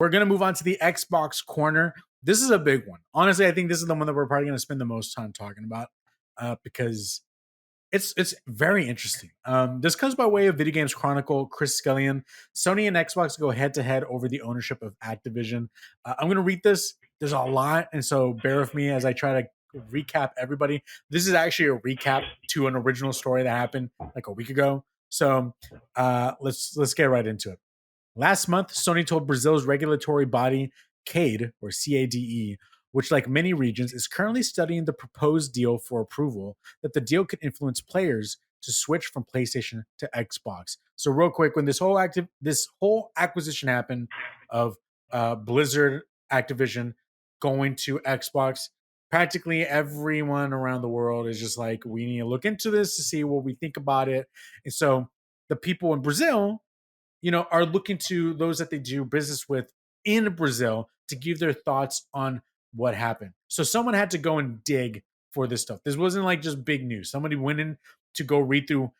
we're going to move on to the Xbox corner. This is a big one. Honestly, I think this is the one that we're probably going to spend the most time talking about because it's very interesting. This comes by way of Video Games Chronicle, Chris Scullion. Sony and Xbox go head to head over the ownership of Activision. I'm going to read this. There's a lot, and so bear with me as I try to recap everybody. This is actually a recap to an original story that happened like a week ago. So let's get right into it. Last month, Sony told Brazil's regulatory body, CADE, or CADE, which, like many regions, is currently studying the proposed deal for approval, that the deal could influence players to switch from PlayStation to Xbox. So, real quick, when this whole acquisition happened of Blizzard Activision going to Xbox, practically everyone around the world is just like, we need to look into this to see what we think about it. And so, the people in Brazil, are looking to those that they do business with in Brazil to give their thoughts on what happened. So someone had to go and dig for this stuff. This wasn't like just big news. Somebody went in to go read through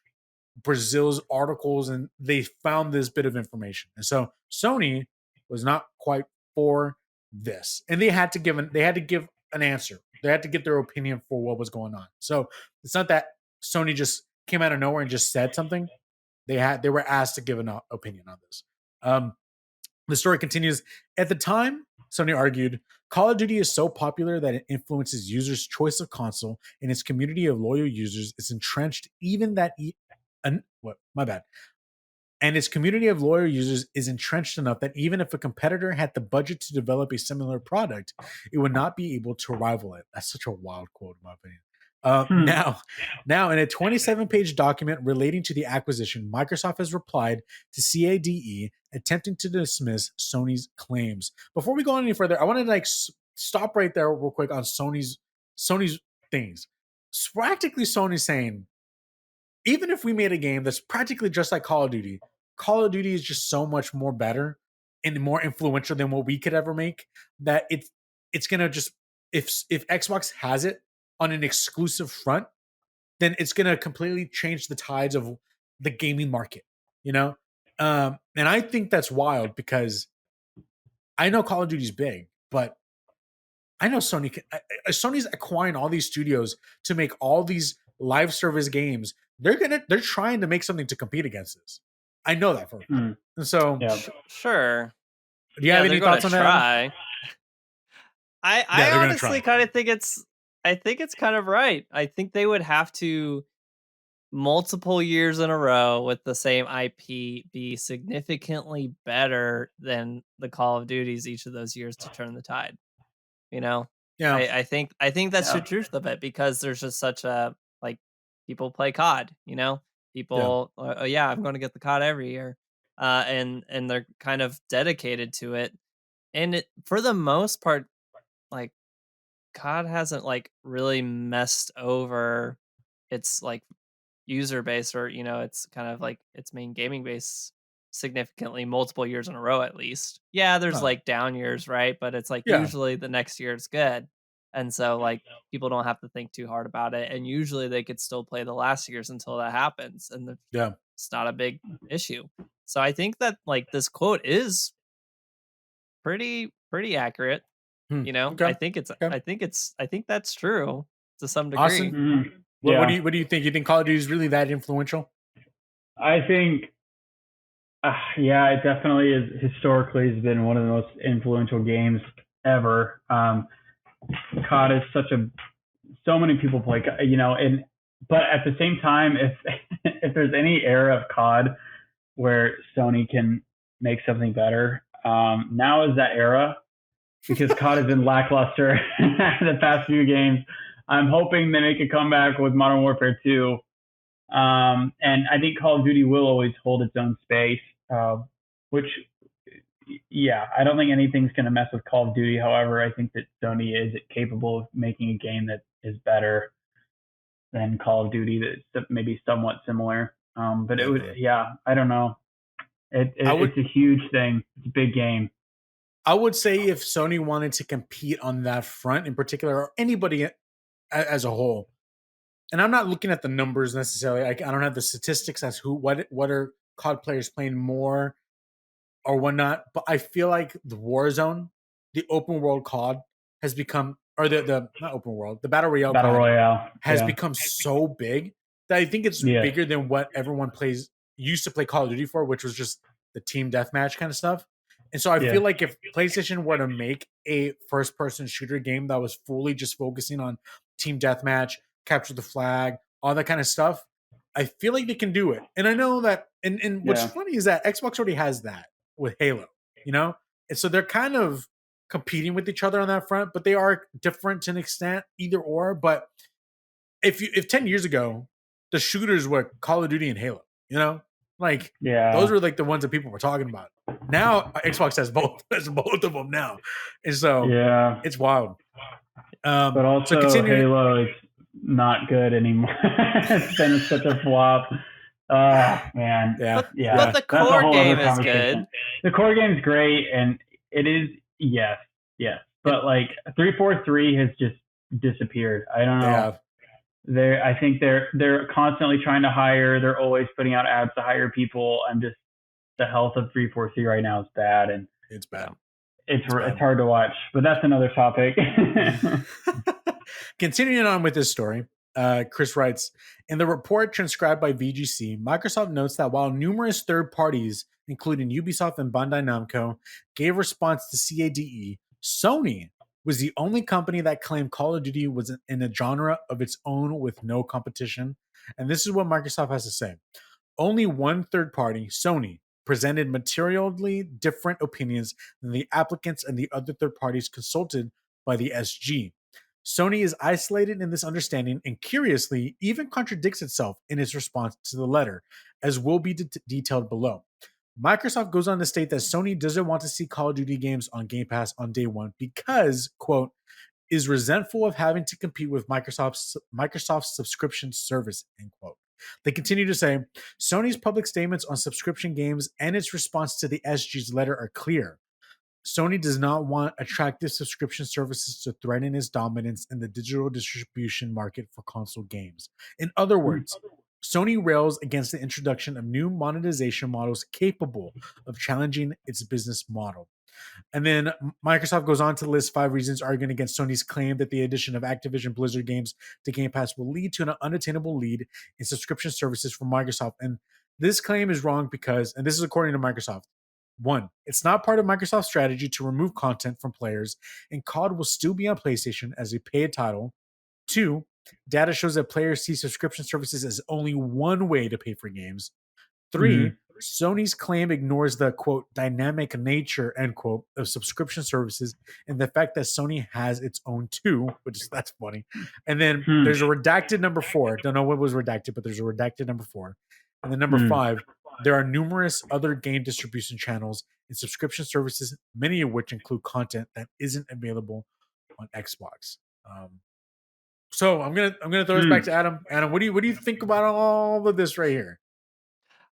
Brazil's articles and they found this bit of information. And so Sony was not quite for this. And they had to give an answer. They had to get their opinion for what was going on. So it's not that Sony just came out of nowhere and just said something. They were asked to give an opinion on this. The story continues. At the time, Sony argued, Call of Duty is so popular that it influences users' choice of console, and its community of loyal users is entrenched And its community of loyal users is entrenched enough that even if a competitor had the budget to develop a similar product, it would not be able to rival it. That's such a wild quote, in my opinion. Now, in a 27-page document relating to the acquisition, Microsoft has replied to CADE, attempting to dismiss Sony's claims. Before we go any further, I wanted to stop right there real quick on Sony's things. Practically, Sony's saying, even if we made a game that's practically just like Call of Duty is just so much more better and more influential than what we could ever make, that it's gonna just, if Xbox has it on an exclusive front, then it's going to completely change the tides of the gaming market, And I think that's wild because I know Call of Duty is big, but I know Sony's acquiring all these studios to make all these live service games. They're trying to make something to compete against this. I know that for a fact. And so, sure. Do you have any thoughts on that? I honestly kind of think it's kind of right. I think they would have to, multiple years in a row with the same IP, be significantly better than the Call of Duties each of those years to turn the tide. Yeah. I think that's the truth of it, because there's just such a, like, people play CoD. People, I'm going to get the CoD every year, and they're kind of dedicated to it. And for the most part, like, CoD hasn't really messed over its user base, or it's kind of its main gaming base significantly multiple years in a row at least. Yeah, there's down years, right? But it's usually the next year it's good. And so people don't have to think too hard about it. And usually they could still play the last years until that happens. And it's not a big issue. So I think that this quote is pretty accurate. Okay. I think that's true to some degree. Awesome. Mm-hmm. What do you think? You think Call of Duty is really that influential? I think, it definitely is. Historically, has been one of the most influential games ever. COD is so many people play, but at the same time, if there's any era of COD where Sony can make something better, now is that era, because COD has been lackluster the past few games. I'm hoping they make a comeback with Modern Warfare 2. And I think Call of Duty will always hold its own space, which, I don't think anything's going to mess with Call of Duty. However, I think that Sony is capable of making a game that is better than Call of Duty, that's maybe somewhat similar. But it would, I don't know. It's a huge thing. It's a big game. I would say if Sony wanted to compete on that front in particular, or anybody as a whole, and I'm not looking at the numbers necessarily. I don't have the statistics as what are COD players playing more or whatnot. But I feel like the Warzone, the open world COD, has become, or the not open world, the battle royale Battle COD Royale. has Yeah. become so big that I think it's Yes. bigger than what everyone used to play Call of Duty for, which was just the team deathmatch kind of stuff. And so I Yeah. feel like if PlayStation were to make a first person shooter game that was fully just focusing on team deathmatch, capture the flag, all that kind of stuff, I feel like they can do it. And I know that, and what's Yeah. funny is that Xbox already has that with Halo, you know? And so they're kind of competing with each other on that front, but they are different to an extent, either or. But if 10 years ago the shooters were Call of Duty and Halo, you know, like those Yeah. were like the ones that people were talking about. Now Xbox has both, has both of them now, and so Yeah. it's wild. But So also continuing, Halo is not good anymore. It's been such a flop. Man. yeah, But Yeah. the That's a core whole other game is conversation. good. The core game's great, and it is, yes. Yes. and But like 343 has just disappeared. I don't they know. have, I think they're constantly trying to hire. They're always putting out ads to hire people. The health of 343 right now is bad, and it's Yeah. bad. it's hard to watch. But that's another topic. Continuing on with this story, Chris writes, in the report transcribed by VGC, Microsoft notes that while numerous third parties, including Ubisoft and Bandai Namco, gave response to CADE, Sony was the only company that claimed Call of Duty was in a genre of its own with no competition. And this is what Microsoft has to say. Only one third party, Sony, presented materially different opinions than the applicants and the other third parties consulted by the SG. Sony is isolated in this understanding and curiously even contradicts itself in its response to the letter, as will be detailed below. Microsoft goes on to state that Sony doesn't want to see Call of Duty games on Game Pass on day one because, quote, is resentful of having to compete with Microsoft's subscription service, end quote. They continue to say, Sony's public statements on subscription games and its response to the SG's letter are clear. Sony does not want attractive subscription services to threaten its dominance in the digital distribution market for console games. In other words, Sony rails against the introduction of new monetization models capable of challenging its business model. And then Microsoft goes on to list 5 reasons arguing against Sony's claim that the addition of Activision Blizzard games to Game Pass will lead to an unattainable lead in subscription services for Microsoft. And this claim is wrong because, and this is according to Microsoft, 1, it's not part of Microsoft's strategy to remove content from players, and COD will still be on PlayStation as a paid title. 2, data shows that players see subscription services as only one way to pay for games. 3, Mhm. Sony's claim ignores the quote dynamic nature end quote of subscription services and the fact that Sony has its own too, which is that's funny. And then there's a redacted number 4. Don't know what was redacted, but there's a redacted number 4. And then number 5, there are numerous other game distribution channels and subscription services, many of which include content that isn't available on Xbox. So I'm gonna throw this back to Adam. Adam, what do you think about all of this right here?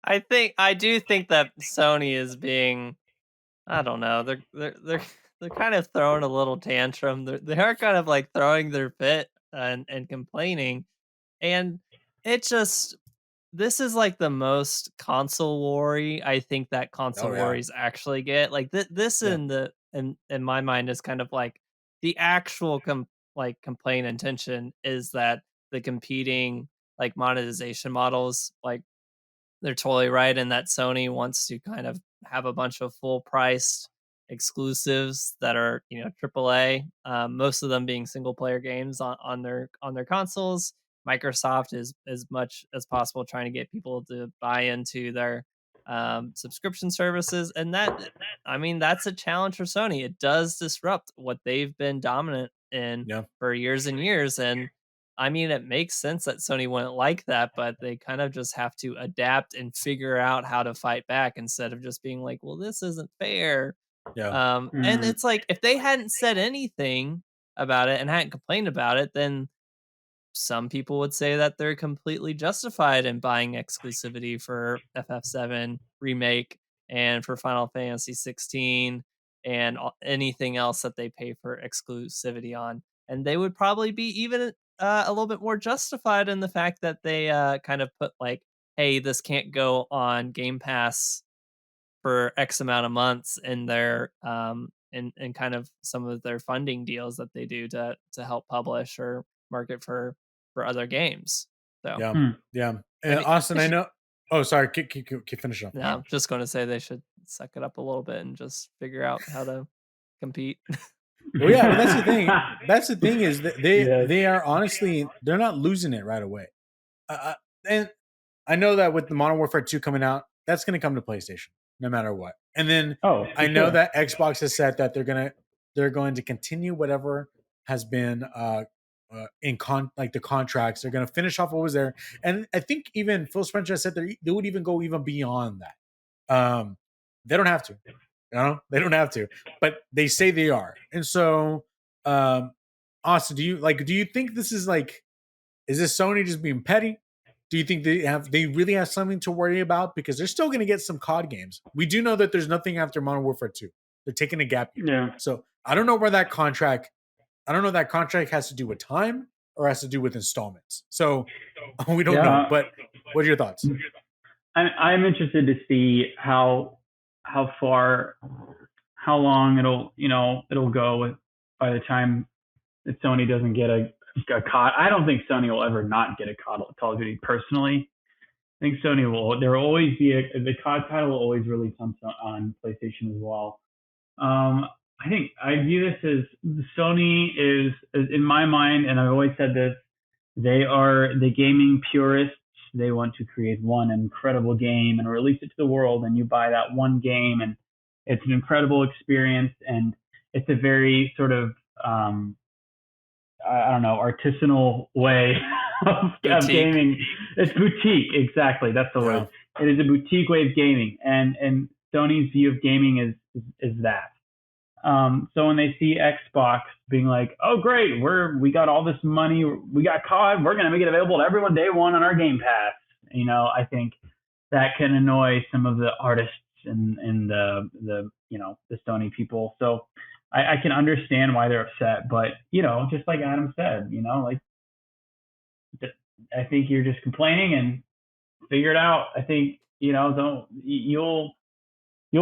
I do think that Sony is being, I don't know, they're kind of throwing a little tantrum. They are kind of like throwing their fit and complaining, and it just, this is like the most console war-y I think that Oh console yeah. worries actually get. Like this Yeah. in my mind is kind of like the actual complaint intention is that the competing like monetization models, like they're totally right in that Sony wants to kind of have a bunch of full priced exclusives that are, AAA. Most of them being single player games on their consoles. Microsoft is as much as possible trying to get people to buy into their subscription services, and I mean, that's a challenge for Sony. It does disrupt what they've been dominant in Yeah. for years and years, and I mean, it makes sense that Sony wouldn't like that, but they kind of just have to adapt and figure out how to fight back instead of just being like, "Well, this isn't fair." Yeah. And it's like if they hadn't said anything about it and hadn't complained about it, then some people would say that they're completely justified in buying exclusivity for FF7 remake and for Final Fantasy 16 and anything else that they pay for exclusivity on. And they would probably be even a little bit more justified in the fact that they kind of put like, hey, this can't go on Game Pass for X amount of months in their in kind of some of their funding deals that they do to help publish or market for other games. So yeah. I mean, Austin, I know. Oh, sorry. Keep finish up. no, I'm just going to say they should suck it up a little bit and just figure out how to compete. Well, yeah, but that's the thing. That's the thing is that Yes. they are honestly they're not losing it right away. And I know that with the Modern Warfare 2 coming out, that's going to come to PlayStation no matter what. And then I know that Xbox has said that they're going to continue whatever has been like the contracts. They're going to finish off what was there, and I think even Phil Spencer said they would even go even beyond that. They don't have to. They don't have to, but they say they are. And so, Austin, do you think this is is this Sony just being petty? Do you think they really have something to worry about? Because they're still going to get some COD games. We do know that there's nothing after Modern Warfare 2. They're taking a gap year. Yeah. So I don't know where that contract. I don't know if that contract has to do with time or has to do with installments. So we don't know. But what are your thoughts? I'm interested to see how long it'll go by the time that Sony doesn't get a COD. I don't think Sony will ever not get a Call of Duty personally. I think Sony will. There will always be the COD title will always release on PlayStation as well. I think I view this as Sony is in my mind, and I've always said this. They are the gaming purists. They want to create one incredible game and release it to the world, and you buy that one game, and it's an incredible experience, and it's a very sort of I don't know, artisanal way of gaming. It's boutique, exactly. That's the word. It is a boutique way of gaming, and Sony's view of gaming is that. So when they see Xbox being like, "Oh, great, we got all this money, we got COD, we're gonna make it available to everyone day one on our Game Pass," I think that can annoy some of the artists and the the Sony people. So I can understand why they're upset, but just like Adam said, I think you're just complaining and figure it out. I think you'll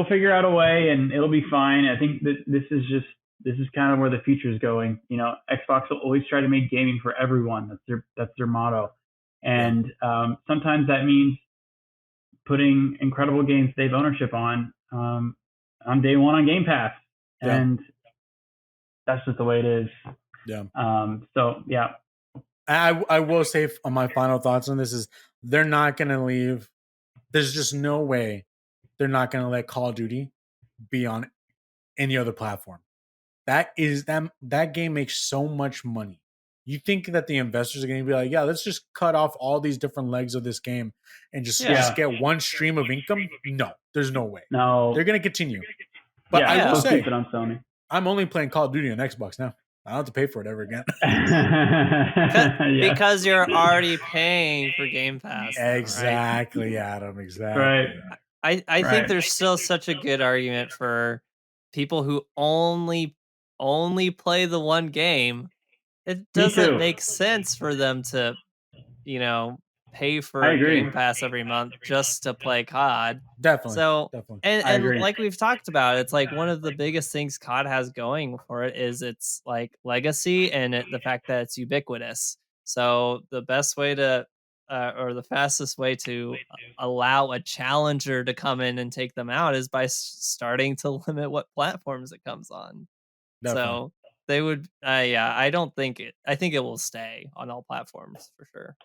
figure out a way and it'll be fine. I think that this is kind of where the future is going. Xbox will always try to make gaming for everyone. That's their motto, and sometimes that means putting incredible games they have ownership on day one on Game Pass, and that's just the way it is. Yeah. So yeah. I will say on my final thoughts on this is they're not going to leave. There's just no way they're not going to let Call of Duty be on any other platform. That game makes so much money. You think that the investors are going to be like, yeah, let's just cut off all these different legs of this game and just get one stream of income? No, there's no way. No, they're going to continue. But I will say, keep it on Sony. I'm only playing Call of Duty on Xbox now. I don't have to pay for it ever again. Because you're already paying for Game Pass. Exactly, right? Adam. Exactly. Right. I think there's still such a good argument for people who only play the one game. It doesn't make sense for them to, pay for Game Pass every month just to play COD. Definitely. So, definitely. And like we've talked about, it's like one of the biggest things COD has going for it is its like legacy and the fact that it's ubiquitous. So the best way to, or the fastest way to allow a challenger to come in and take them out is by starting to limit what platforms it comes on. Definitely. So they would, I don't think I think it will stay on all platforms for sure.